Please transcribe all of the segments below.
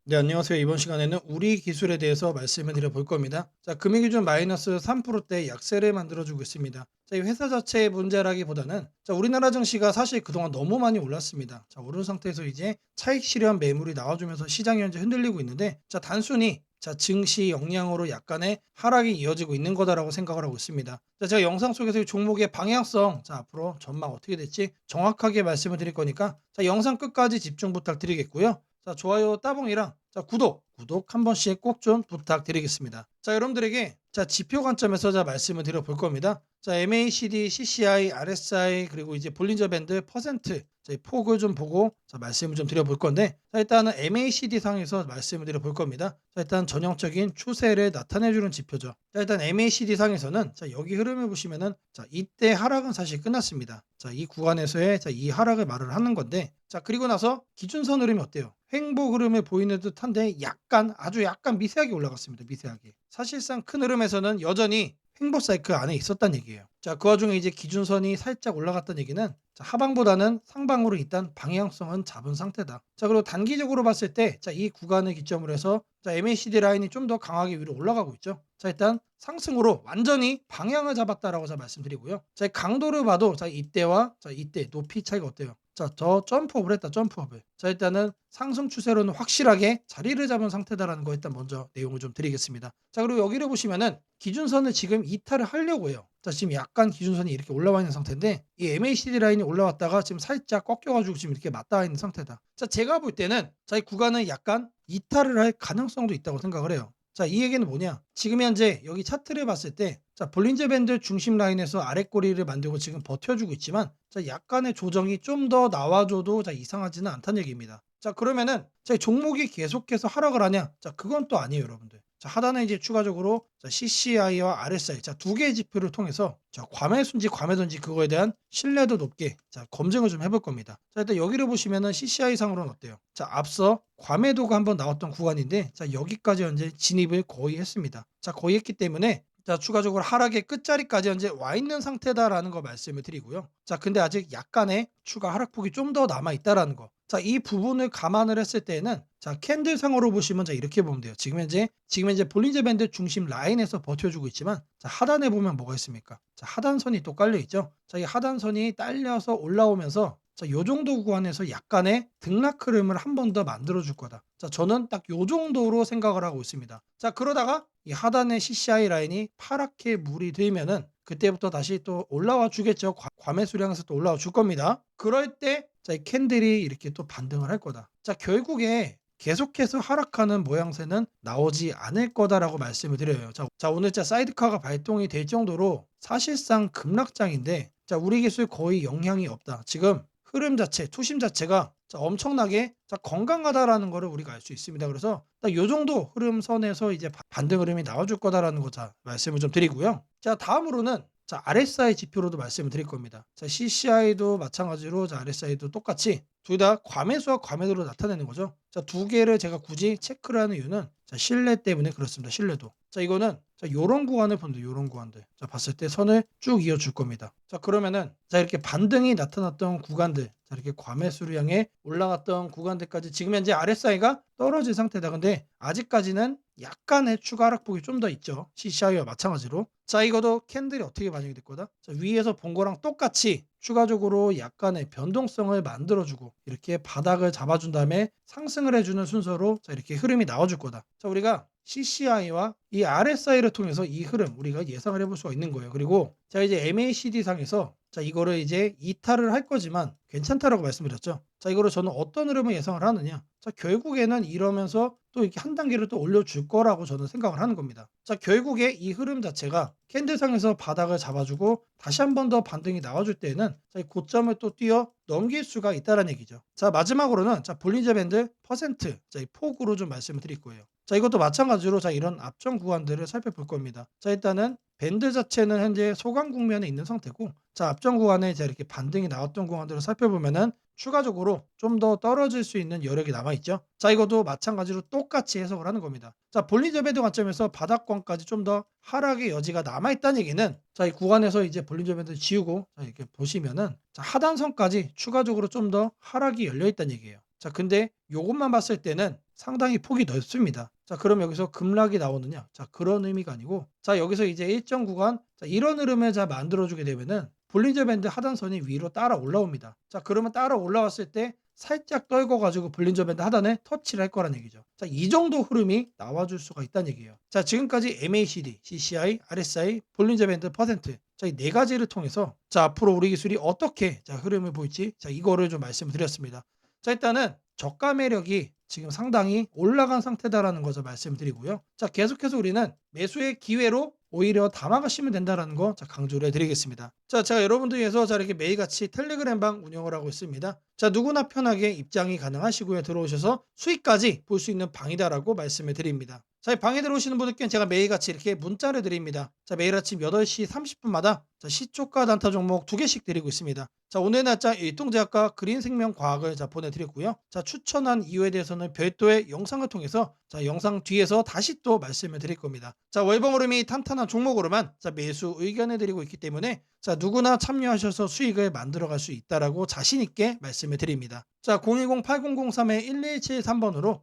네, 안녕하세요. 이번 시간에는 우리 기술에 대해서 말씀을 드려볼 겁니다. 자, 금융기준 마이너스 3%대 약세를 만들어주고 있습니다. 자, 이 회사 자체의 문제라기보다는 자, 우리나라 증시가 사실 그동안 너무 많이 올랐습니다. 자, 오른 상태에서 이제 차익 실현 매물이 나와주면서 시장이 현재 흔들리고 있는데, 자, 단순히 자, 증시 역량으로 약간의 하락이 이어지고 있는 거다라고 생각을 하고 있습니다. 자, 제가 영상 속에서 이 종목의 방향성, 자, 앞으로 전망 어떻게 될지 정확하게 말씀을 드릴 거니까, 자, 영상 끝까지 집중 부탁드리겠고요. 자, 좋아요 따봉이랑 자, 구독 한 번씩 꼭 좀 부탁드리겠습니다. 자, 여러분들에게 자, 지표 관점에서 자 말씀을 드려볼 겁니다. 자, MACD, CCI, RSI 그리고 이제 볼린저 밴드 퍼센트 자, 이 폭을 좀 보고 자, 말씀을 좀 드려볼 건데, 자, 일단은 MACD 상에서 말씀을 드려볼 겁니다. 자, 일단 전형적인 추세를 나타내주는 지표죠. 자, 일단 MACD 상에서는 자, 여기 흐름을 보시면은 자, 이때 하락은 사실 끝났습니다. 자, 이 구간에서의 자, 이 하락을 말을 하는 건데, 자, 그리고 나서 기준선 흐름이 어때요? 횡보 흐름을 보이는 듯한데 약간 아주 약간 미세하게 올라갔습니다. 미세하게. 사실상 큰 흐름에서는 여전히 횡보 사이클 안에 있었단 얘기예요. 자, 그 와중에 이제 기준선이 살짝 올라갔던 얘기는 자, 하방보다는 상방으로 일단 방향성은 잡은 상태다. 자, 그리고 단기적으로 봤을 때 자, 이 구간을 기점으로 해서 자, MACD 라인이 좀 더 강하게 위로 올라가고 있죠. 자, 일단 상승으로 완전히 방향을 잡았다라고 자 말씀드리고요. 자, 강도를 봐도 자, 이때와 자, 이때 높이 차이가 어때요? 자, 더 점프업을 했다. 점프업을. 자, 일단은 상승 추세로는 확실하게 자리를 잡은 상태다라는 거 일단 먼저 내용을 좀 드리겠습니다. 자, 그리고 여기를 보시면은 기준선을 지금 이탈을 하려고 해요. 자, 지금 약간 기준선이 이렇게 올라와 있는 상태인데 이 MACD 라인이 올라왔다가 지금 살짝 꺾여 가지고 지금 이렇게 맞닿아 있는 상태다. 자, 제가 볼 때는 자, 이 구간은 약간 이탈을 할 가능성도 있다고 생각을 해요. 자, 이 얘기는 뭐냐? 지금 현재 여기 차트를 봤을 때 자, 볼린저 밴드 중심 라인에서 아랫꼬리를 만들고 지금 버텨주고 있지만 자, 약간의 조정이 좀 더 나와줘도 자, 이상하지는 않다는 얘기입니다. 자, 그러면은 자, 종목이 계속해서 하락을 하냐? 자, 그건 또 아니에요, 여러분들. 자, 하단에 이제 추가적으로 자, CCI와 RSI 자, 두 개의 지표를 통해서 자, 과매수인지 과매도인지 그거에 대한 신뢰도 높게 자, 검증을 좀 해볼 겁니다. 자, 일단 여기를 보시면은 CCI 상으로는 어때요? 자, 앞서 과매도가 한번 나왔던 구간인데 자, 여기까지 현재 진입을 거의 했습니다. 자, 거의 했기 때문에 자, 추가적으로 하락의 끝자리까지 현재 와 있는 상태다라는 거 말씀을 드리고요. 자, 근데 아직 약간의 추가 하락폭이 좀 더 남아 있다라는 거. 자, 이 부분을 감안을 했을 때에는 자, 캔들상으로 보시면 자, 이렇게 보면 돼요. 지금 현재 볼린저 밴드 중심 라인에서 버텨주고 있지만 자, 하단에 보면 뭐가 있습니까? 자, 하단선이 또 깔려 있죠. 자, 이 하단선이 딸려서 올라오면서 자, 요 정도 구간에서 약간의 등락 흐름을 한 번 더 만들어 줄 거다. 자, 저는 딱 요 정도로 생각을 하고 있습니다. 자, 그러다가 이 하단의 CCI 라인이 파랗게 물이 들면은 그때부터 다시 또 올라와 주겠죠. 과매수량에서 또 올라와 줄 겁니다. 그럴 때 자, 이 캔들이 이렇게 또 반등을 할 거다. 자, 결국에 계속해서 하락하는 모양새는 나오지 않을 거다라고 말씀을 드려요. 자, 오늘 자 사이드카가 발동이 될 정도로 사실상 급락장인데 자, 우리 기술 거의 영향이 없다. 지금 흐름 자체, 투심 자체가 자, 엄청나게 자, 건강하다라는 거를 우리가 알 수 있습니다. 그래서 딱 요 정도 흐름선에서 이제 반등 흐름이 나와줄 거다라는 거 자, 말씀을 좀 드리고요. 자, 다음으로는 자, RSI 지표로도 말씀을 드릴 겁니다. 자, CCI도 마찬가지로 자, RSI도 똑같이 둘 다 과매수와 과매도로 나타내는 거죠. 자, 두 개를 제가 굳이 체크를 하는 이유는 자, 신뢰 때문에 그렇습니다. 신뢰도. 자, 이거는 자, 요런 구간을 본다. 요런 구간들. 자, 봤을 때 선을 쭉 이어 줄 겁니다. 자, 그러면은 자, 이렇게 반등이 나타났던 구간들, 자, 이렇게 과매수를 향해 올라갔던 구간들까지 지금 현재 RSI가 떨어진 상태다. 근데 아직까지는 약간의 추가 하락폭이 좀 더 있죠. CCI와 마찬가지로. 자, 이것도 캔들이 어떻게 반영이 될 거다? 자, 위에서 본 거랑 똑같이 추가적으로 약간의 변동성을 만들어주고 이렇게 바닥을 잡아준 다음에 상승을 해주는 순서로 자, 이렇게 흐름이 나와줄 거다. 자, 우리가 CCI와 이 RSI를 통해서 이 흐름 우리가 예상을 해볼 수가 있는 거예요. 그리고 자, 이제 MACD 상에서 자, 이거를 이제 이탈을 할 거지만 괜찮다라고 말씀드렸죠. 자, 이거를 저는 어떤 흐름을 예상을 하느냐? 자, 결국에는 이러면서 또 이렇게 한 단계를 또 올려줄 거라고 저는 생각을 하는 겁니다. 자, 결국에 이 흐름 자체가 캔들상에서 바닥을 잡아주고 다시 한 번 더 반등이 나와줄 때에는 자, 이 고점을 또 뛰어 넘길 수가 있다는 얘기죠. 자, 마지막으로는 자, 볼린저 밴드 퍼센트 자, 이 폭으로 좀 말씀을 드릴 거예요. 자, 이것도 마찬가지로 자, 이런 앞전 구간들을 살펴볼 겁니다. 자, 일단은 밴드 자체는 현재 소강 국면에 있는 상태고 자, 앞전 구간에 이제 이렇게 반등이 나왔던 구간들을 살펴보면은 추가적으로 좀 더 떨어질 수 있는 여력이 남아 있죠. 자, 이것도 마찬가지로 똑같이 해석을 하는 겁니다. 자, 볼린저 밴드 관점에서 바닥권까지 좀 더 하락의 여지가 남아 있다는 얘기는 자, 이 구간에서 이제 볼린저 밴드 지우고 자, 이렇게 보시면은 자, 하단선까지 추가적으로 좀 더 하락이 열려 있다는 얘기예요. 자, 근데 요것만 봤을 때는 상당히 폭이 넓습니다. 자, 그럼 여기서 급락이 나오느냐? 자, 그런 의미가 아니고, 자, 여기서 이제 일정 구간, 자, 이런 흐름을 잘 만들어주게 되면은 볼린저 밴드 하단선이 위로 따라 올라옵니다. 자, 그러면 따라 올라왔을 때 살짝 떨궈가지고 볼린저 밴드 하단에 터치를 할 거란 얘기죠. 자, 이 정도 흐름이 나와줄 수가 있다는 얘기예요. 자, 지금까지 MACD, CCI, RSI, 볼린저 밴드 퍼센트. 자, 이 네 가지를 통해서 자, 앞으로 우리 기술이 어떻게 자, 흐름을 보일지 자, 이거를 좀 말씀을 드렸습니다. 자, 일단은 저가 매력이 지금 상당히 올라간 상태다라는 것을 말씀드리고요. 자, 계속해서 우리는 매수의 기회로 오히려 담아가시면 된다는 거 자, 강조를 해드리겠습니다. 자, 제가 여러분들 위해서 자, 이렇게 매일같이 텔레그램방 운영을 하고 있습니다. 자, 누구나 편하게 입장이 가능하시고요. 들어오셔서 수익까지 볼 수 있는 방이다라고 말씀을 드립니다. 자, 이 방에 들어오시는 분들께 제가 매일같이 이렇게 문자를 드립니다. 자, 매일 아침 8시 30분마다 자, 시초가 단타 종목 2개씩 드리고 있습니다. 자, 오늘 날짜 일동제약과 그린생명과학을 자, 보내드렸고요. 자, 추천한 이유에 대해서는 별도의 영상을 통해서 자, 영상 뒤에서 다시 또 말씀을 드릴 겁니다. 자, 월봉 흐름이 탄탄한 종목으로만 자, 매수 의견을 드리고 있기 때문에 자, 누구나 참여하셔서 수익을 만들어갈 수 있다라고 자신 있게 말씀을 드립니다. 자, 010-8003-1173번으로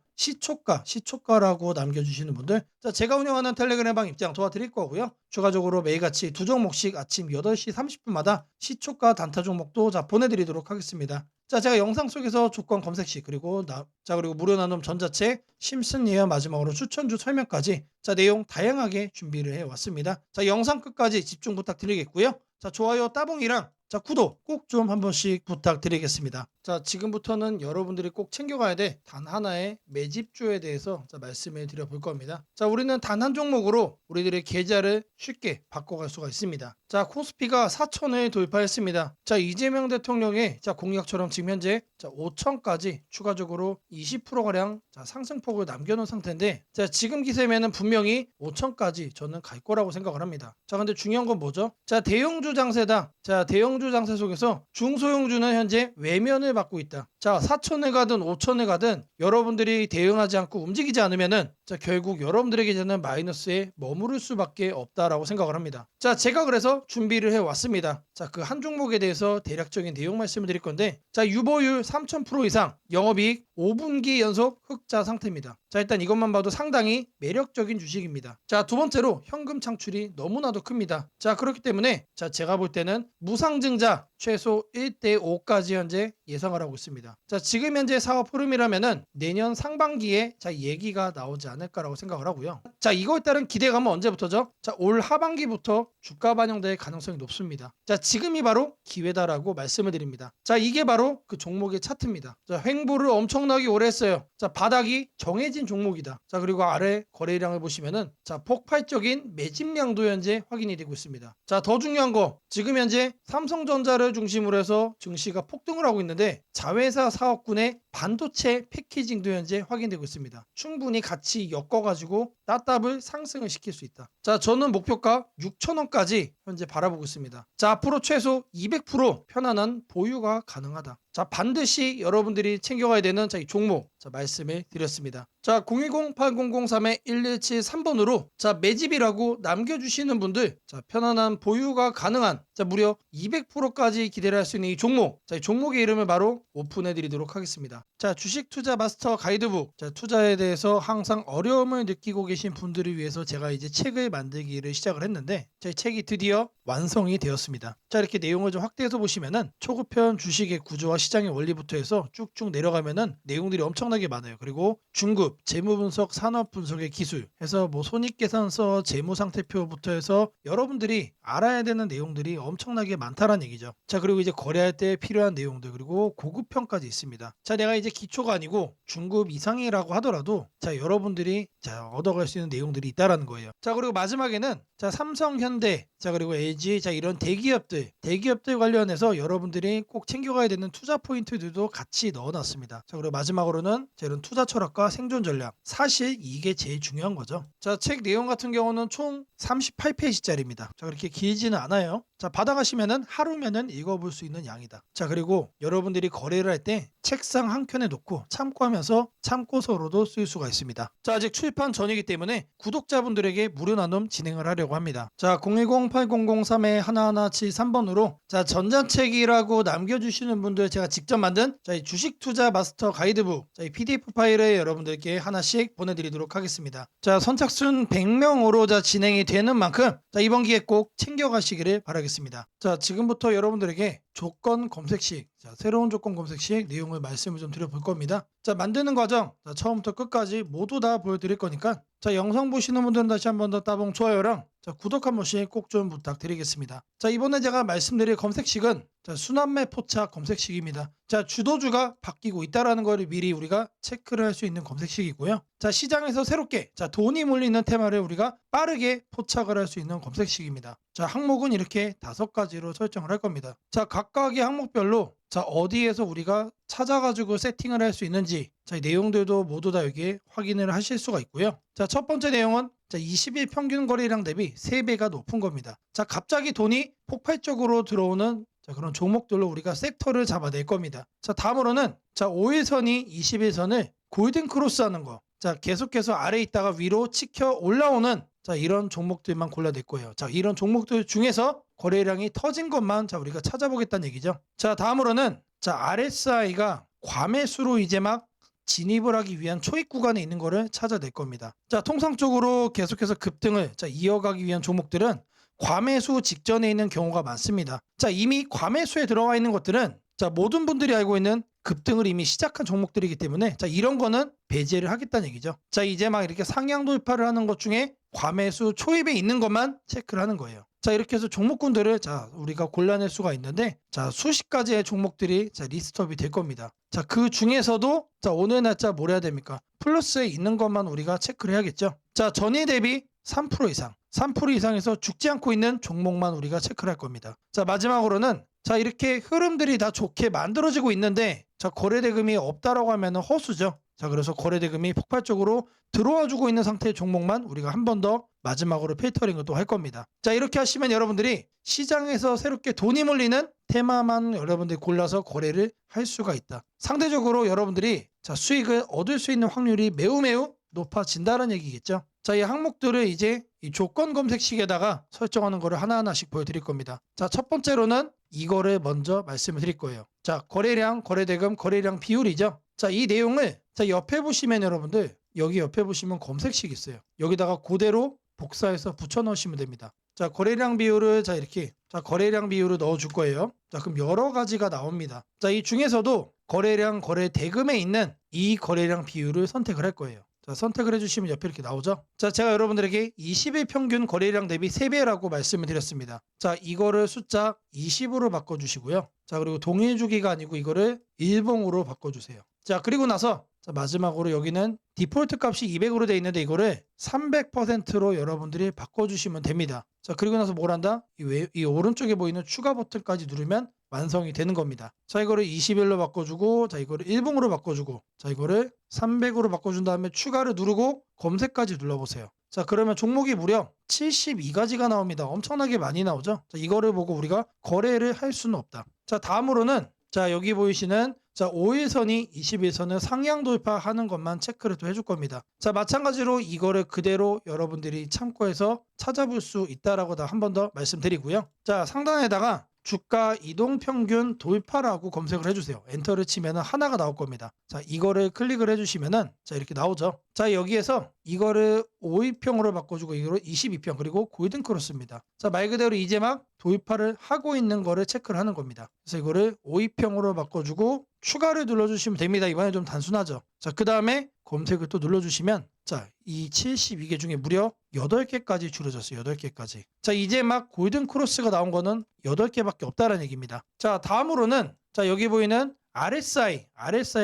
시초가라고 남겨주시는 분들 자, 제가 운영하는 텔레그램방 입장 도와드릴 거고요. 추가적으로 매일같이 두 종목씩 아침 8시 30분마다 시초가 단타 종목도 자, 보내드리도록 하겠습니다. 자, 제가 영상 속에서 조건 검색 시 그리고 그리고 무료 나눔 전자책 심슨 예언 마지막으로 추천주 설명까지 자, 내용 다양하게 준비를 해 왔습니다. 자, 영상 끝까지 집중 부탁드리겠고요. 자, 좋아요 따봉이랑 자, 구독 꼭 좀 한 번씩 부탁드리겠습니다. 자, 지금부터는 여러분들이 꼭 챙겨가야 돼 단 하나의 매집주에 대해서 자, 말씀을 드려볼 겁니다. 자, 우리는 단 한 종목으로 우리들의 계좌를 쉽게 바꿔갈 수가 있습니다. 자, 코스피가 4천을 돌파했습니다. 자, 이재명 대통령의 자, 공약처럼 지금 현재 자, 5천까지 추가적으로 20%가량 자, 상승폭을 남겨놓은 상태인데 자, 지금 기세면은 분명히 5천까지 저는 갈 거라고 생각을 합니다. 자, 근데 중요한 건 뭐죠? 자, 대형주 장세다. 자, 대형주 장세 속에서 중소형주는 현재 외면을 받고 있다. 자, 4천에 가든 5천에 가든 여러분들이 대응하지 않고 움직이지 않으면은 자, 결국 여러분들에게는 마이너스에 머무를 수밖에 없다라고 생각을 합니다. 자, 제가 그래서 준비를 해 왔습니다. 자, 그 한 종목에 대해서 대략적인 내용 말씀을 드릴 건데 자, 유보율 3000% 이상, 영업이익 5분기 연속 흑자 상태입니다. 자, 일단 이것만 봐도 상당히 매력적인 주식입니다. 자, 두 번째로 현금 창출이 너무나도 큽니다. 자, 그렇기 때문에 자, 제가 볼 때는 무상증자 최소 1대5까지 현재 예상을 하고 있습니다. 자, 지금 현재 사업 흐름이라면은 내년 상반기에 자, 얘기가 나오지 않을까라고 생각을 하고요. 자, 이거에 따른 기대감은 언제부터죠? 자, 올 하반기부터 주가 반영될 가능성이 높습니다. 자, 지금이 바로 기회다라고 말씀을 드립니다. 자, 이게 바로 그 종목의 차트입니다. 자, 횡보를 엄청나게 오래 했어요. 자, 바닥이 정해진 종목이다. 자, 그리고 아래 거래량을 보시면은 자, 폭발적인 매집량도 현재 확인이 되고 있습니다. 자, 더 중요한 거 지금 현재 삼성전자를 중심으로 해서 증시가 폭등을 하고 있는데 자회사 사업군의 반도체 패키징도 현재 확인되고 있습니다. 충분히 같이 엮어가지고 따답을 상승을 시킬 수 있다. 자, 저는 목표가 6,000원까지 현재 바라보고 있습니다. 자, 앞으로 최소 200% 편안한 보유가 가능하다. 자, 반드시 여러분들이 챙겨가야 되는 자, 이 종목 자, 말씀을 드렸습니다. 자, 010-8003-1173번으로 자, 매집이라고 남겨주시는 분들 자, 편안한 보유가 가능한 자, 무려 200%까지 기대를 할 수 있는 이 종목 자, 이 종목의 이름을 바로 오픈해 드리도록 하겠습니다. 자, 주식 투자 마스터 가이드북 자, 투자에 대해서 항상 어려움을 느끼고 계신 분들을 위해서 제가 이제 책을 만들기를 시작을 했는데 제 책이 드디어 완성이 되었습니다. 자, 이렇게 내용을 좀 확대해서 보시면은 초급편 주식의 구조와 시장의 원리부터 해서 쭉쭉 내려가면은 내용들이 엄청나게 많아요. 그리고 중급 재무 분석, 산업 분석의 기술 해서 뭐 손익계산서, 재무 상태표부터 해서 여러분들이 알아야 되는 내용들이 엄청나게 많다라는 얘기죠. 자, 그리고 이제 거래할 때 필요한 내용들 그리고 고급편까지 있습니다. 자, 내가 이제 기초가 아니고 중급 이상이라고 하더라도 자, 여러분들이 자, 얻어갈 수 있는 내용들이 있다라는 거예요. 자, 그리고 마지막에는 자, 삼성, 현대, 자, 그리고 LG, 자, 이런 대기업들 관련해서 여러분들이 꼭 챙겨가야 되는 투자 포인트들도 같이 넣어놨습니다. 자, 그리고 마지막으로는 자, 이런 투자 철학과 생존 전략. 사실 이게 제일 중요한 거죠. 자, 책 내용 같은 경우는 총 38페이지짜리입니다. 자, 그렇게 길지는 않아요. 자, 받아가시면은 하루면은 읽어볼 수 있는 양이다. 자, 그리고 여러분들이 거래를 할 때 책상 한 켠에 놓고 참고하면서 참고서로도 쓸 수가 있습니다. 자, 아직 출판 전이기 때문에 구독자분들에게 무료 나눔 진행을 하려고 합니다. 자, 010-8003-1173번으로 자, 전자책이라고 남겨주시는 분들 제가 제가 직접 만든 이 주식 투자 마스터 가이드북 이 PDF 파일을 여러분들께 하나씩 보내드리도록 하겠습니다. 자, 선착순 100명으로 진행이 되는 만큼 이번 기회 꼭 챙겨가시기를 바라겠습니다. 자, 지금부터 여러분들에게 조건 검색식, 새로운 조건 검색식 내용을 말씀을 좀 드려볼 겁니다. 자, 만드는 과정 처음부터 끝까지 모두 다 보여드릴 거니까 영상 보시는 분들은 다시 한 번 더 따봉 좋아요랑 구독 한 번씩 꼭 좀 부탁드리겠습니다. 자, 이번에 제가 말씀드릴 검색식은 순환매 포착 검색식입니다. 자, 주도주가 바뀌고 있다라는 것을 미리 우리가 체크를 할 수 있는 검색식이고요. 자, 시장에서 새롭게 돈이 몰리는 테마를 우리가 빠르게 포착을 할 수 있는 검색식입니다. 자, 항목은 이렇게 5가지로 설정을 할 겁니다. 자, 각각의 항목별로 어디에서 우리가 찾아가지고 세팅을 할 수 있는지 이 내용들도 모두 다 여기에 확인을 하실 수가 있고요. 자, 첫 번째 내용은 20일 평균 거래량 대비 3배가 높은 겁니다. 자, 갑자기 돈이 폭발적으로 들어오는 그런 종목들로 우리가 섹터를 잡아낼 겁니다. 자, 다음으로는 5일선이 21선을 골든 크로스하는 거. 자, 계속해서 아래에 있다가 위로 치켜 올라오는 이런 종목들만 골라낼 거예요. 자, 이런 종목들 중에서 거래량이 터진 것만 우리가 찾아보겠다는 얘기죠. 자, 다음으로는 RSI가 과매수로 이제 막 진입을 하기 위한 초입 구간에 있는 거를 찾아낼 겁니다. 자, 통상적으로 계속해서 급등을 이어가기 위한 종목들은 과매수 직전에 있는 경우가 많습니다. 자, 이미 과매수에 들어가 있는 것들은 모든 분들이 알고 있는 급등을 이미 시작한 종목들이기 때문에 이런 거는 배제를 하겠다는 얘기죠. 자, 이제 막 이렇게 상향 돌파를 하는 것 중에 과매수 초입에 있는 것만 체크를 하는 거예요. 자, 이렇게 해서 종목군들을 우리가 골라낼 수가 있는데 수십 가지의 종목들이 리스트업이 될 겁니다. 자, 그 중에서도 오늘 날짜 뭘 해야 됩니까? 플러스에 있는 것만 우리가 체크를 해야겠죠. 자, 전일 대비 3% 이상, 3% 이상에서 죽지 않고 있는 종목만 우리가 체크를 할 겁니다. 자, 마지막으로는 이렇게 흐름들이 다 좋게 만들어지고 있는데 거래대금이 없다라고 하면 허수죠. 자, 그래서 거래대금이 폭발적으로 들어와 주고 있는 상태의 종목만 우리가 한 번 더 마지막으로 필터링을 또 할 겁니다. 자, 이렇게 하시면 여러분들이 시장에서 새롭게 돈이 몰리는 테마만 여러분들이 골라서 거래를 할 수가 있다. 상대적으로 여러분들이 수익을 얻을 수 있는 확률이 매우 높아진다는 얘기겠죠. 자, 이 항목들을 이제 이 조건 검색식에다가 설정하는 거를 하나하나씩 보여드릴 겁니다. 자, 첫 번째로는 이거를 먼저 말씀을 드릴 거예요. 자, 거래량, 거래대금, 거래량 비율이죠. 자, 이 내용을 옆에 보시면 여러분들 여기 옆에 보시면 검색식 있어요. 여기다가 그대로 복사해서 붙여 넣으시면 됩니다. 자, 거래량 비율을 이렇게 거래량 비율을 넣어 줄 거예요. 자, 그럼 여러 가지가 나옵니다. 자, 이 중에서도 거래량, 거래대금에 있는 이 거래량 비율을 선택을 할 거예요. 자, 선택을 해주시면 옆에 이렇게 나오죠. 자, 제가 여러분들에게 20일 평균 거래량 대비 3배라고 말씀을 드렸습니다. 자, 이거를 숫자 20으로 바꿔주시고요. 자, 그리고 동일 주기가 아니고 이거를 일봉으로 바꿔주세요. 자, 그리고 나서 마지막으로 여기는 디폴트 값이 200으로 되어 있는데 이거를 300%로 여러분들이 바꿔주시면 됩니다. 자, 그리고 나서 뭘 한다? 이 오른쪽에 보이는 추가 버튼까지 누르면 완성이 되는 겁니다. 자, 이거를 21로 바꿔주고, 자, 이거를 일봉으로 바꿔주고, 자, 이거를 300으로 바꿔준 다음에 추가를 누르고 검색까지 눌러보세요. 자, 그러면 종목이 무려 72가지가 나옵니다. 엄청나게 많이 나오죠. 자, 이거를 보고 우리가 거래를 할 수는 없다. 자, 다음으로는 여기 보이시는 5일선이 21선을 상향 돌파하는 것만 체크를 또 해줄 겁니다. 자, 마찬가지로 이거를 그대로 여러분들이 참고해서 찾아볼 수 있다라고 한 번 더 말씀드리고요. 자, 상단에다가 주가 이동 평균 돌파라고 검색을 해주세요. 엔터를 치면 하나가 나올 겁니다. 자, 이거를 클릭을 해주시면은 이렇게 나오죠. 자, 여기에서 이거를 5일평으로 바꿔주고 이거를 22평 그리고 골든 크로스입니다. 자, 말 그대로 이제 막 돌파를 하고 있는 거를 체크를 하는 겁니다. 그래서 이거를 5일평으로 바꿔주고 추가를 눌러주시면 됩니다. 이번에 좀 단순하죠. 자, 그 다음에 검색을 또 눌러주시면 이 72개 중에 무려 8개까지 줄어졌어요. 8개까지. 자, 이제 막 골든 크로스가 나온 거는 8개밖에 없다라는 얘기입니다. 자, 다음으로는 여기 보이는 RSI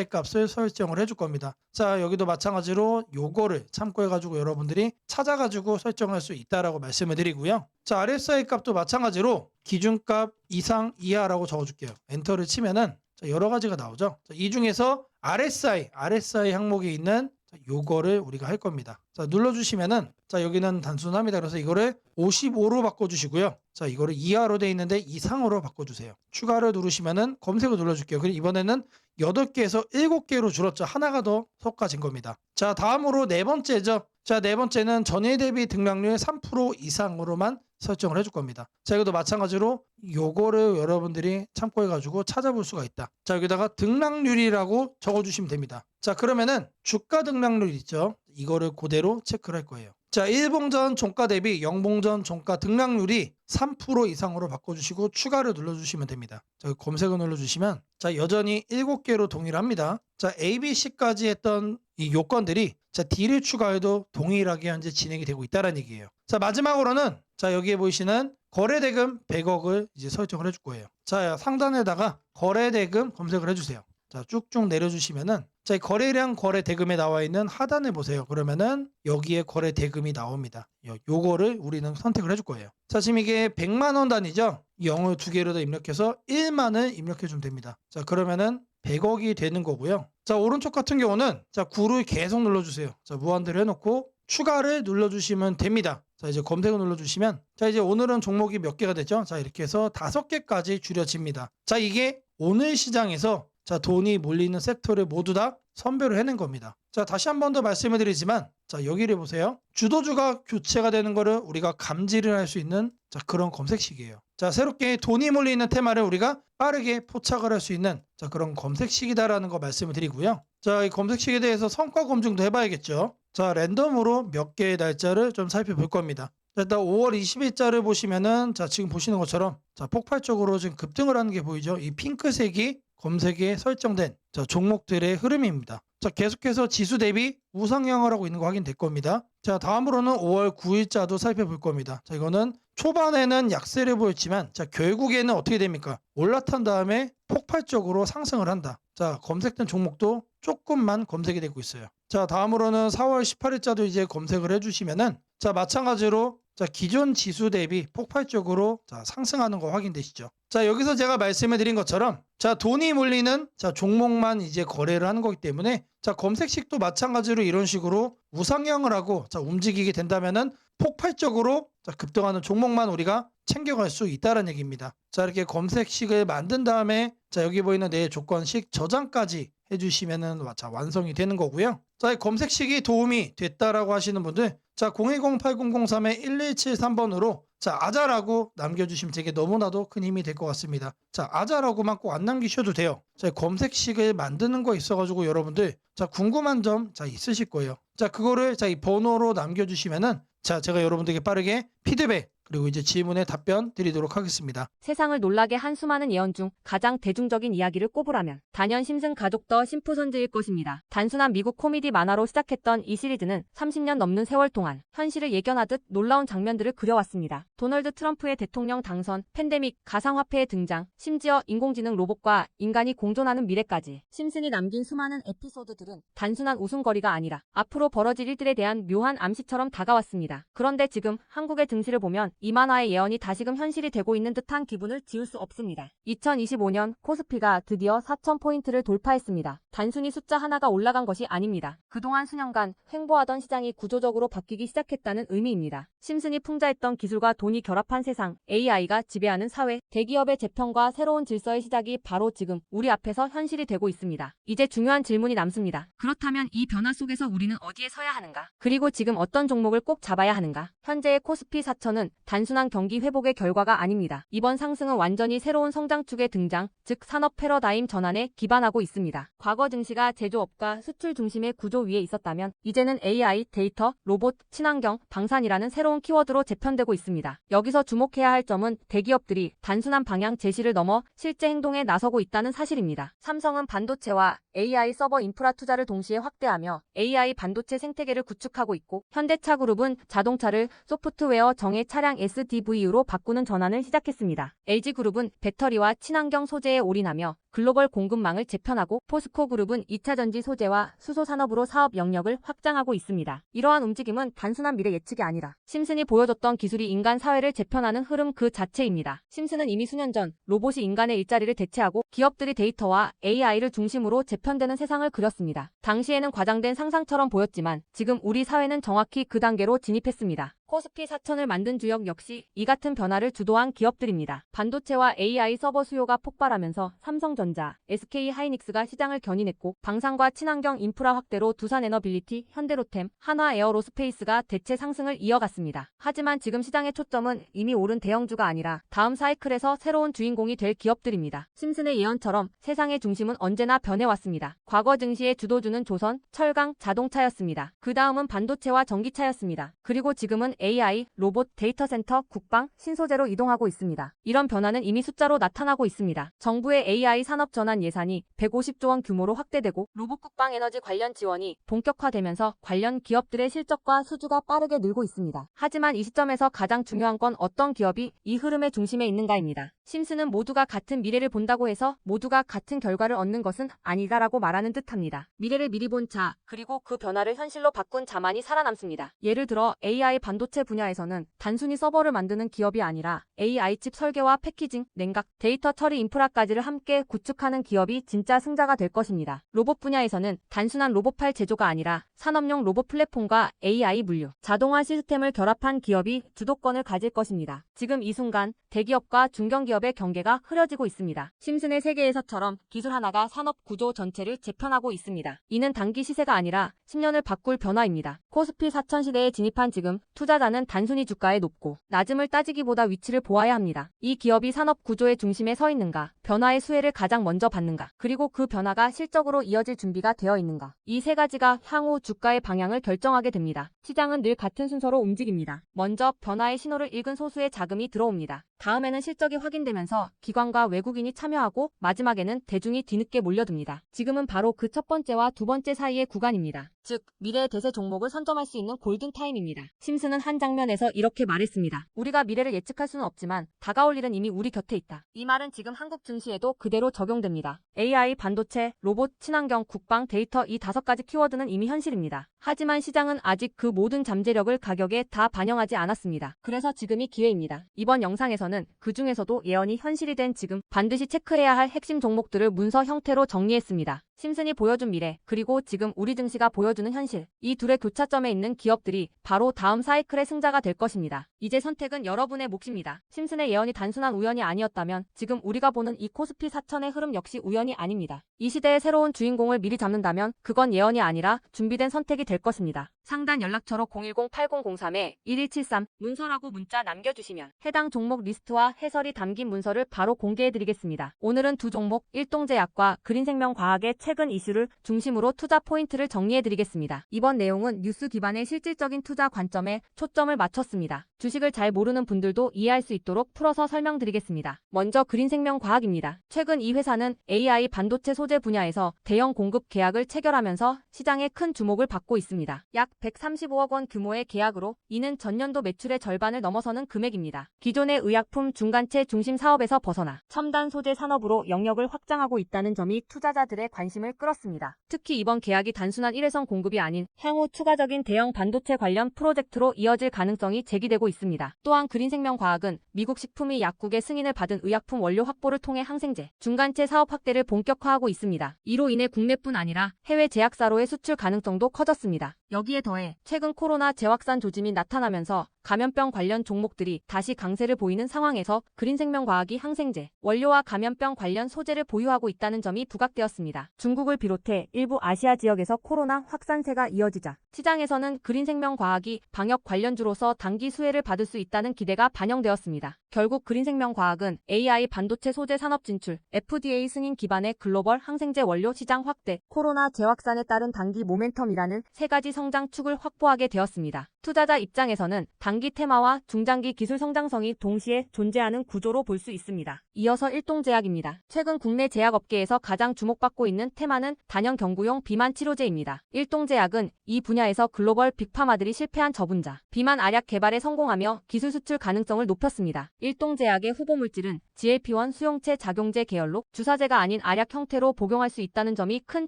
값을 설정을 해줄 겁니다. 자, 여기도 마찬가지로 요거를 참고해가지고 여러분들이 찾아가지고 설정할 수 있다라고 말씀을 드리고요. 자, RSI 값도 마찬가지로 기준값 이상 이하라고 적어줄게요. 엔터를 치면은 여러 가지가 나오죠. 자, 이 중에서 RSI 항목에 있는 요거를 우리가 할 겁니다. 자, 눌러주시면은 여기는 단순합니다. 그래서 이거를 55로 바꿔주시고요. 자, 이거를 이하로 되어 있는데 이상으로 바꿔주세요. 추가를 누르시면은 검색을 눌러줄게요. 그리고 이번에는 8개에서 7개로 줄었죠. 하나가 더 섞어진 겁니다. 자, 다음으로 네 번째죠. 자, 네 번째는 전일 대비 등락률 3% 이상으로만 설정을 해줄 겁니다. 자, 이것도 마찬가지로 요거를 여러분들이 참고해가지고 찾아볼 수가 있다. 자, 여기다가 등락률이라고 적어주시면 됩니다. 자, 그러면은 주가 등락률 있죠? 이거를 그대로 체크를 할 거예요. 자, 1봉전 종가 대비 0봉전 종가 등락률이 3% 이상으로 바꿔주시고 추가를 눌러주시면 됩니다. 자, 검색을 눌러주시면 자, 여전히 7개로 동일을 합니다. 자, A, B, C까지 했던 이 요건들이 자, D를 추가해도 동일하게 현재 진행이 되고 있다는 얘기예요. 자, 마지막으로는 자, 여기에 보이시는 거래대금 100억을 이제 설정을 해줄 거예요. 자, 상단에다가 거래대금 검색을 해주세요. 자, 쭉쭉 내려주시면은 자, 이 거래량 거래대금에 나와 있는 하단에 보세요. 그러면은 여기에 거래대금이 나옵니다. 요거를 우리는 선택을 해줄 거예요. 자, 지금 이게 100만 원 단위죠? 0을 2개로 더 입력해서 1만을 입력해 주면 됩니다. 자, 그러면은 100억이 되는 거고요. 자, 오른쪽 같은 경우는 자, 9를 계속 눌러주세요. 자, 무한대로 해놓고 추가를 눌러주시면 됩니다. 자, 이제 검색을 눌러주시면 자, 이제 오늘은 종목이 몇 개가 됐죠? 자, 이렇게 해서 5개까지 줄여집니다. 자, 이게 오늘 시장에서 자, 돈이 몰리는 섹터를 모두 다 선별을 해낸 겁니다. 자, 다시 한 번 더 말씀을 드리지만 자, 여기를 보세요. 주도주가 교체가 되는 거를 우리가 감지를 할 수 있는 자, 그런 검색식이에요. 자, 새롭게 돈이 몰리는 테마를 우리가 빠르게 포착을 할 수 있는 자, 그런 검색식이다라는 거 말씀을 드리고요. 자, 이 검색식에 대해서 성과 검증도 해봐야겠죠. 자, 랜덤으로 몇 개의 날짜를 좀 살펴볼 겁니다. 자, 일단 5월 20일자를 보시면은 자, 지금 보시는 것처럼 자, 폭발적으로 지금 급등을 하는 게 보이죠. 이 핑크색이 검색에 설정된 자, 종목들의 흐름입니다. 자, 계속해서 지수 대비 우상향을 하고 있는 거 확인될 겁니다. 자, 다음으로는 5월 9일자도 살펴볼 겁니다. 자, 이거는 초반에는 약세를 보였지만 자, 결국에는 어떻게 됩니까? 올라탄 다음에 폭발적으로 상승을 한다. 자, 검색된 종목도 조금만 검색이 되고 있어요. 자, 다음으로는 4월 18일자도 이제 검색을 해주시면은 자, 마찬가지로 자, 기존 지수 대비 폭발적으로 자, 상승하는 거 확인되시죠? 자, 여기서 제가 말씀해 드린 것처럼 자, 돈이 몰리는 자, 종목만 이제 거래를 하는 거기 때문에 자, 검색식도 마찬가지로 이런 식으로 우상향을 하고 자, 움직이게 된다면은 폭발적으로 자, 급등하는 종목만 우리가 챙겨갈 수 있다는 얘기입니다. 자, 이렇게 검색식을 만든 다음에 자, 여기 보이는 내 조건식 저장까지 해주시면은 자, 완성이 되는 거고요. 자, 이 검색식이 도움이 됐다라고 하시는 분들 자, 010-8003-1173번으로 자, 아자라고 남겨주시면 되게 너무나도 큰 힘이 될 것 같습니다. 자, 아자라고만 꼭 안 남기셔도 돼요. 자, 검색식을 만드는 거 있어가지고 여러분들 자, 궁금한 점 자, 있으실 거예요. 자, 그거를 자, 이 번호로 남겨주시면은 자, 제가 여러분들에게 빠르게 피드백 그리고 이제 질문에 답변 드리도록 하겠습니다. 세상을 놀라게 한 수많은 예언 중 가장 대중적인 이야기를 꼽으라면 단연 심슨 가족 더 심프손즈일 것입니다. 단순한 미국 코미디 만화로 시작했던 이 시리즈는 30년 넘는 세월 동안 현실을 예견하듯 놀라운 장면들을 그려왔습니다. 도널드 트럼프의 대통령 당선, 팬데믹, 가상화폐의 등장, 심지어 인공지능 로봇과 인간이 공존하는 미래까지 심슨이 남긴 수많은 에피소드들은 단순한 웃음거리가 아니라 앞으로 벌어질 일들에 대한 묘한 암시처럼 다가왔습니다. 그런데 지금 한국의 등실을 보면 이 만화의 예언이 다시금 현실이 되고 있는 듯한 기분을 지울 수 없습니다. 2025년 코스피가 드디어 4,000포인트를 돌파했습니다. 단순히 숫자 하나가 올라간 것이 아닙니다. 그동안 수년간 횡보하던 시장이 구조적으로 바뀌기 시작했다는 의미입니다. 심슨이 풍자했던 기술과 돈이 결합한 세상, AI가 지배하는 사회, 대기업의 재편과 새로운 질서의 시작이 바로 지금 우리 앞에서 현실이 되고 있습니다. 이제 중요한 질문이 남습니다. 그렇다면 이 변화 속에서 우리는 어디에 서야 하는가? 그리고 지금 어떤 종목을 꼭 잡아야 하는가? 현재의 코스피 4,000은 단순한 경기 회복의 결과가 아닙니다. 이번 상승은 완전히 새로운 성장축의 등장, 즉 산업 패러다임 전환에 기반하고 있습니다. 과거 증시가 제조업과 수출 중심의 구조 위에 있었다면 이제는 AI, 데이터, 로봇, 친환경, 방산이라는 새로운 키워드로 재편되고 있습니다. 여기서 주목해야 할 점은 대기업들이 단순한 방향 제시를 넘어 실제 행동에 나서고 있다는 사실입니다. 삼성은 반도체와 AI 서버 인프라 투자를 동시에 확대하며 AI 반도체 생태계를 구축하고 있고, 현대차그룹은 자동차를 소프트웨어 정예 차량 SDV로 바꾸는 전환을 시작했습니다. LG그룹은 배터리와 친환경 소재에 올인하며 글로벌 공급망을 재편하고, 포스코그룹은 2차전지 소재와 수소 산업으로 사업 영역을 확장하고 있습니다. 이러한 움직임은 단순한 미래 예측이 아니라 심슨이 보여줬던 기술이 인간 사회를 재편하는 흐름 그 자체입니다. 심슨은 이미 수년 전 로봇이 인간의 일자리를 대체하고 기업들이 데이터와 AI를 중심으로 재편되는 세상을 그렸습니다. 당시에는 과장된 상상처럼 보였지만 지금 우리 사회는 정확히 그 단계로 진입했습니다. 코스피 4000을 만든 주역 역시 이 같은 변화를 주도한 기업들입니다. 반도체와 AI 서버 수요가 폭발하면서 삼성전자, SK하이닉스가 시장을 견인했고 방산과 친환경 인프라 확대로 두산에너빌리티, 현대로템, 한화에어로스페이스가 대체 상승을 이어갔습니다. 하지만 지금 시장의 초점은 이미 오른 대형주가 아니라 다음 사이클에서 새로운 주인공이 될 기업들입니다. 심슨의 예언처럼 세상의 중심은 언제나 변해왔습니다. 과거 증시의 주도주는 조선, 철강, 자동차였습니다. 그 다음은 반도체와 전기차였습니다. 그리고 지금은 AI, 로봇, 데이터 센터, 국방, 신소재로 이동하고 있습니다. 이런 변화는 이미 숫자로 나타나고 있습니다. 정부의 AI 산업 전환 예산이 150조 원 규모로 확대되고 로봇 국방 에너지 관련 지원이 본격화되면서 관련 기업들의 실적과 수주가 빠르게 늘고 있습니다. 하지만 이 시점에서 가장 중요한 건 어떤 기업이 이 흐름의 중심에 있는가입니다. 심슨은 모두가 같은 미래를 본다고 해서 모두가 같은 결과를 얻는 것은 아니다라고 말하는 듯합니다. 미래를 미리 본 자, 그리고 그 변화를 현실로 바꾼 자만이 살아남습니다. 예를 들어 AI 반도체 분야에서는 단순히 서버를 만드는 기업이 아니라 AI 칩 설계와 패키징, 냉각, 데이터 처리 인프라까지를 함께 구축하는 기업이 진짜 승자가 될 것입니다. 로봇 분야에서는 단순한 로봇팔 제조가 아니라 산업용 로봇 플랫폼과 AI 물류, 자동화 시스템을 결합한 기업이 주도권을 가질 것입니다. 지금 이 순간 대기업과 중견기업의 경계가 흐려지고 있습니다. 심슨의 세계에서처럼 기술 하나가 산업 구조 전체를 재편하고 있습니다. 이는 단기 시세가 아니라 10년을 바꿀 변화입니다. 코스피 4000 시대에 진입한 지금 투자자는 단순히 주가의 높고 낮음을 따지기보다 위치를 보아야 합니다. 이 기업이 산업 구조의 중심에 서 있는가, 변화의 수혜를 가장 먼저 받는가, 그리고 그 변화가 실적으로 이어질 준비가 되어 있는가. 이 세 가지가 향후 주가의 방향을 결정하게 됩니다. 시장은 늘 같은 순서로 움직입니다. 먼저 변화의 신호를 읽은 소수의 자금이 들어옵니다. 다음에는 실적이 확인되면서 기관과 외국인이 참여하고 마지막에는 대중이 뒤늦게 몰려듭니다. 지금은 바로 그 첫 번째와 두 번째 사이의 구간입니다. 즉, 미래의 대세 종목을 선점할 수 있는 골든타임입니다. 심슨은 한 장면에서 이렇게 말했습니다. 우리가 미래를 예측할 수는 없지만 다가올 일은 이미 우리 곁에 있다. 이 말은 지금 한국 증시에도 그대로 적용됩니다. AI, 반도체, 로봇, 친환경, 국방, 데이터 이 5가지 키워드는 이미 현실입니다. 하지만 시장은 아직 그 모든 잠재력을 가격에 다 반영하지 않았습니다. 그래서 지금이 기회입니다. 이번 영상에서는 그 중에서도 예언이 현실이 된 지금 반드시 체크해야 할 핵심 종목들을 문서 형태로 정리했습니다. 심슨이 보여준 미래, 그리고 지금 우리 증시가 보여주는 현실. 이 둘의 교차점에 있는 기업들이 바로 다음 사이클의 승자가 될 것입니다. 이제 선택은 여러분의 몫입니다. 심슨의 예언이 단순한 우연이 아니었다면 지금 우리가 보는 이 코스피 4000의 흐름 역시 우연이 아닙니다. 이 시대의 새로운 주인공을 미리 잡는다면 그건 예언이 아니라 준비된 선택이 될 것입니다. 상단 연락처로 010-8003-1173 문서라고 문자 남겨주시면 해당 종목 리스트와 해설이 담긴 문서를 바로 공개해드리겠습니다. 오늘은 두 종목 일동제약과 그린생명과학의 최근 이슈를 중심으로 투자 포인트를 정리해드리겠습니다. 이번 내용은 뉴스 기반의 실질적인 투자 관점에 초점을 맞췄습니다. 주식을 잘 모르는 분들도 이해할 수 있도록 풀어서 설명드리겠습니다. 먼저 그린생명과학입니다. 최근 이 회사는 AI 반도체 소재 분야에서 대형 공급 계약을 체결하면서 시장에 큰 주목을 받고 있습니다. 약 135억 원 규모의 계약으로 이는 전년도 매출의 절반을 넘어서는 금액입니다. 기존의 의약품 중간체 중심 사업에서 벗어나 첨단 소재 산업으로 영역을 확장하고 있다는 점이 투자자들의 관심을 끌었습니다. 특히 이번 계약이 단순한 일회성 공급이 아닌 향후 추가적인 대형 반도체 관련 프로젝트로 이어질 가능성이 제기되고 있습니다. 또한 그린생명과학은 미국 식품의 약국의 승인을 받은 의약품 원료 확보를 통해 항생제, 중간체 사업 확대를 본격화하고 있습니다. 이로 인해 국내뿐 아니라 해외 제약사로의 수출 가능성도 커졌습니다. 여기에 더해 최근 코로나 재확산 조짐이 나타나면서 감염병 관련 종목들이 다시 강세를 보이는 상황에서 그린생명과학이 항생제, 원료와 감염병 관련 소재를 보유하고 있다는 점이 부각되었습니다. 중국을 비롯해 일부 아시아 지역에서 코로나 확산세가 이어지자 시장에서는 그린생명과학이 방역 관련주로서 단기 수혜를 받을 수 있다는 기대가 반영되었습니다. 결국 그린생명과학은 AI 반도체 소재 산업 진출, FDA 승인 기반의 글로벌 항생제 원료 시장 확대, 코로나 재확산에 따른 단기 모멘텀이라는 세 가지 성장 축을 확보하게 되었습니다. 투자자 입장에서는 단기 테마와 중장기 기술 성장성이 동시에 존재하는 구조로 볼 수 있습니다. 이어서 일동제약입니다. 최근 국내 제약업계에서 가장 주목받고 있는 테마는 단연 경구용 비만 치료제입니다. 일동제약은 이 분야에서 글로벌 빅파마들이 실패한 저분자, 비만 알약 개발에 성공하며 기술 수출 가능성을 높였습니다. 일동제약의 후보 물질은 GLP-1 수용체 작용제 계열로 주사제가 아닌 알약 형태로 복용할 수 있다는 점이 큰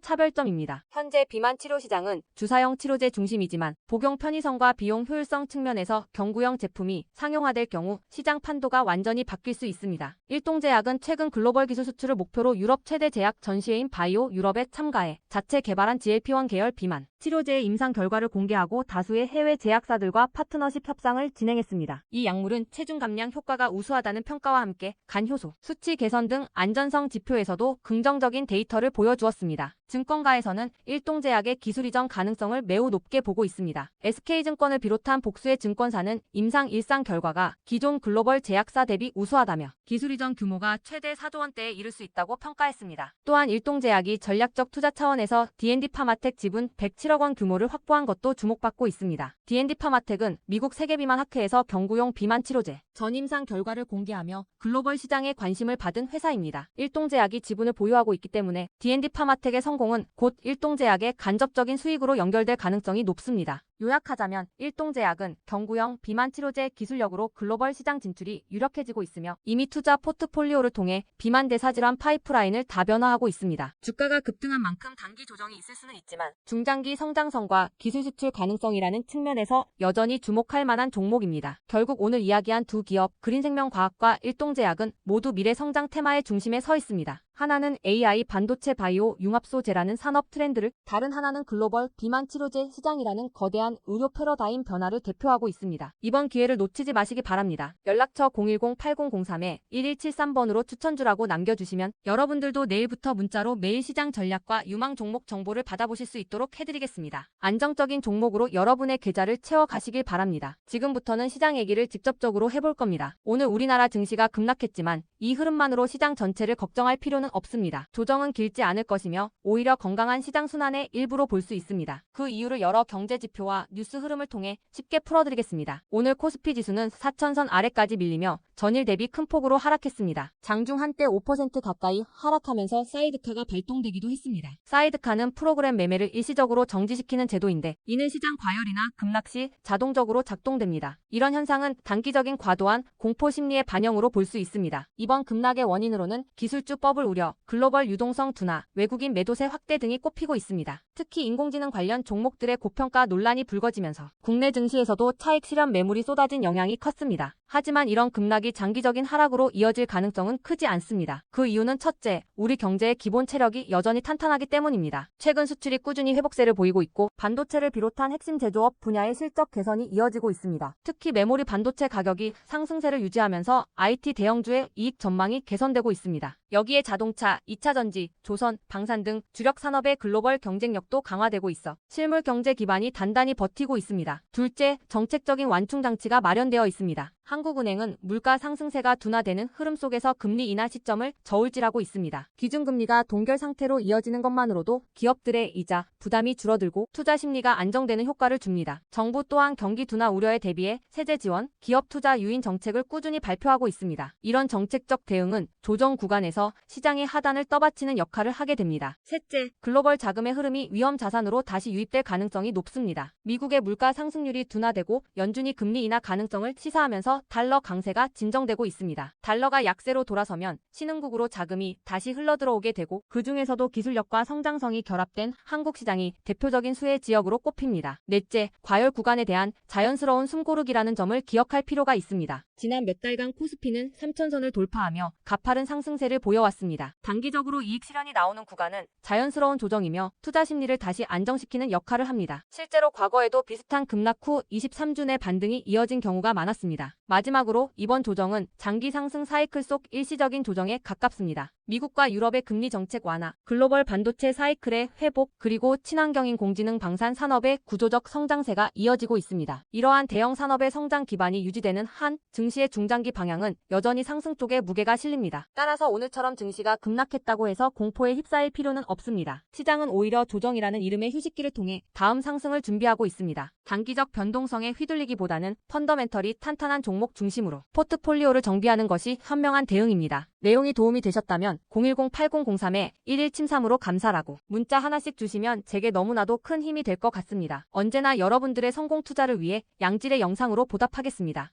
차별점입니다. 현재 비만 치료 시장은 주사형 치료제 중심이지만 복용 편의성과 비용 효율성 측면에서 경구형 제품이 상용화될 경우 시장 판도가 완전히 바뀔 수 있습니다. 일동제약은 최근 글로벌 기술 수출을 목표로 유럽 최대 제약 전시회인 바이오 유럽에 참가해 자체 개발한 GLP-1 계열 비만 치료제의 임상 결과를 공개하고 다수의 해외 제약사들과 파트너십 협상을 진행했습니다. 이 약물은 체중 감량 효과가 우수하다는 평가와 함께 간 효소, 수치 개선 등 안전성 지표에서도 긍정적인 데이터를 보여주었습니다. 증권가에서는 일동제약의 기술 이전 가능성을 매우 높게 보고 있습니다. SK증권을 비롯한 복수의 증권사는 임상 일상 결과가 기존 글로벌 제약사 대비 우수하다며 기술 이전 규모가 최대 4조 원대에 이를 수 있다고 평가했습니다. 또한 일동제약이 전략적 투자 차원에서 D&D 파마텍 지분 107억 원 규모를 확보한 것도 주목받고 있습니다. D&D 파마텍은 미국 세계비만학회에서 경구용 비만 치료제 전임상 결과를 공개하며 글로벌 시장에 관심을 받은 회사입니다. 일동제약이 지분을 보유하고 있기 때문에 D&D 파마텍의 성공은 곧 일동제약의 간접적인 수익으로 연결될 가능성이 높습니다. 요약하자면 일동제약은 경구형 비만 치료제 기술력으로 글로벌 시장 진출이 유력해지고 있으며 이미 투자 포트폴리오를 통해 비만 대사질환 파이프라인을 다변화하고 있습니다. 주가가 급등한 만큼 단기 조정이 있을 수는 있지만 중장기 성장성과 기술 수출 가능성이라는 측면에서 여전히 주목할 만한 종목입니다. 결국 오늘 이야기한 두 기업 그린생명과학과 일동제약은 모두 미래 성장 테마의 중심에 서 있습니다. 하나는 AI 반도체 바이오 융합소재라는 산업 트렌드를, 다른 하나는 글로벌 비만 치료제 시장이라는 거대한 의료 패러다임 변화를 대표하고 있습니다. 이번 기회를 놓치지 마시기 바랍니다. 연락처 010-8003-1173번으로 추천주라고 남겨주시면 여러분들도 내일부터 문자로 매일 시장 전략과 유망 종목 정보를 받아보실 수 있도록 해드리겠습니다. 안정적인 종목으로 여러분의 계좌를 채워가시길 바랍니다. 지금부터는 시장 얘기를 직접적으로 해볼 겁니다. 오늘 우리나라 증시가 급락했지만 이 흐름만으로 시장 전체를 걱정할 필요는 없습니다. 조정은 길지 않을 것이며 오히려 건강한 시장 순환의 일부로 볼 수 있습니다. 그 이유를 여러 경제 지표와 뉴스 흐름을 통해 쉽게 풀어드리겠습니다. 오늘 코스피 지수는 4천선 아래까지 밀리며 전일 대비 큰 폭으로 하락했습니다. 장중 한때 5% 가까이 하락하면서 사이드카가 발동되기도 했습니다. 사이드카는 프로그램 매매를 일시적으로 정지시키는 제도인데 이는 시장 과열이나 급락 시 자동적으로 작동됩니다. 이런 현상은 단기적인 과도한 공포 심리의 반영으로 볼 수 있습니다. 이번 급락의 원인으로는 기술주 버블 우려, 글로벌 유동성 둔화, 외국인 매도세 확대 등이 꼽히고 있습니다. 특히 인공지능 관련 종목들의 고평가 논란이 불거지면서 국내 증시에서도 차익 실현 매물이 쏟아진 영향이 컸습니다. 하지만 이런 급락이 장기적인 하락으로 이어질 가능성은 크지 않습니다. 그 이유는 첫째, 우리 경제의 기본 체력이 여전히 탄탄하기 때문입니다. 최근 수출이 꾸준히 회복세를 보이고 있고 반도체를 비롯한 핵심 제조업 분야의 실적 개선이 이어지고 있습니다. 특히 메모리 반도체 가격이 상승세를 유지하면서 IT 대형주의 이익 전망이 개선되고 있습니다. 여기에 자동차, 2차 전지, 조선, 방산 등 주력 산업의 글로벌 경쟁력도 강화되고 있어 실물 경제 기반이 단단히 버티고 있습니다. 둘째, 정책적인 완충 장치가 마련되어 있습니다. 한국은행은 물가 상승세가 둔화되는 흐름 속에서 금리 인하 시점을 저울질하고 있습니다. 기준금리가 동결 상태로 이어지는 것만으로도 기업들의 이자 부담이 줄어들고 투자 심리가 안정되는 효과를 줍니다. 정부 또한 경기 둔화 우려에 대비해 세제 지원, 기업 투자 유인 정책을 꾸준히 발표하고 있습니다. 이런 정책적 대응은 조정 구간에서 시장의 하단을 떠받치는 역할을 하게 됩니다. 셋째, 글로벌 자금의 흐름이 위험 자산으로 다시 유입될 가능성이 높습니다. 미국의 물가 상승률이 둔화되고 연준이 금리 인하 가능성을 시사하면서 달러 강세가 진정되고 있습니다. 달러가 약세로 돌아서면 신흥국으로 자금이 다시 흘러들어오게 되고 그 중에서도 기술력과 성장성이 결합된 한국 시장이 대표적인 수혜 지역으로 꼽힙니다. 넷째, 과열 구간에 대한 자연스러운 숨고르기라는 점을 기억할 필요가 있습니다. 지난 몇 달간 코스피는 3천선을 돌파하며 가파른 상승세를 보여왔습니다. 단기적으로 이익 실현이 나오는 구간은 자연스러운 조정이며 투자 심리를 다시 안정시키는 역할을 합니다. 실제로 과거에도 비슷한 급락 후 23주 내 반등이 이어진 경우가 많았습니다. 마지막으로 이번 조정은 장기 상승 사이클 속 일시적인 조정에 가깝습니다. 미국과 유럽의 금리 정책 완화, 글로벌 반도체 사이클의 회복, 그리고 친환경인 공지능 방산 산업의 구조적 성장세가 이어지고 있습니다. 이러한 대형 산업의 성장 기반이 유지되는 한 증시의 중장기 방향은 여전히 상승 쪽에 무게가 실립니다. 따라서 오늘처럼 증시가 급락했다고 해서 공포에 휩싸일 필요는 없습니다. 시장은 오히려 조정이라는 이름의 휴식기를 통해 다음 상승을 준비하고 있습니다. 단기적 변동성에 휘둘리기보다는 펀더멘털이 탄탄한 종목 중심으로 포트폴리오를 정비하는 것이 현명한 대응입니다. 내용이 도움이 되셨다면 010-8003-1173으로 감사라고 문자 하나씩 주시면 제게 너무나도 큰 힘이 될 것 같습니다. 언제나 여러분들의 성공 투자를 위해 양질의 영상으로 보답하겠습니다.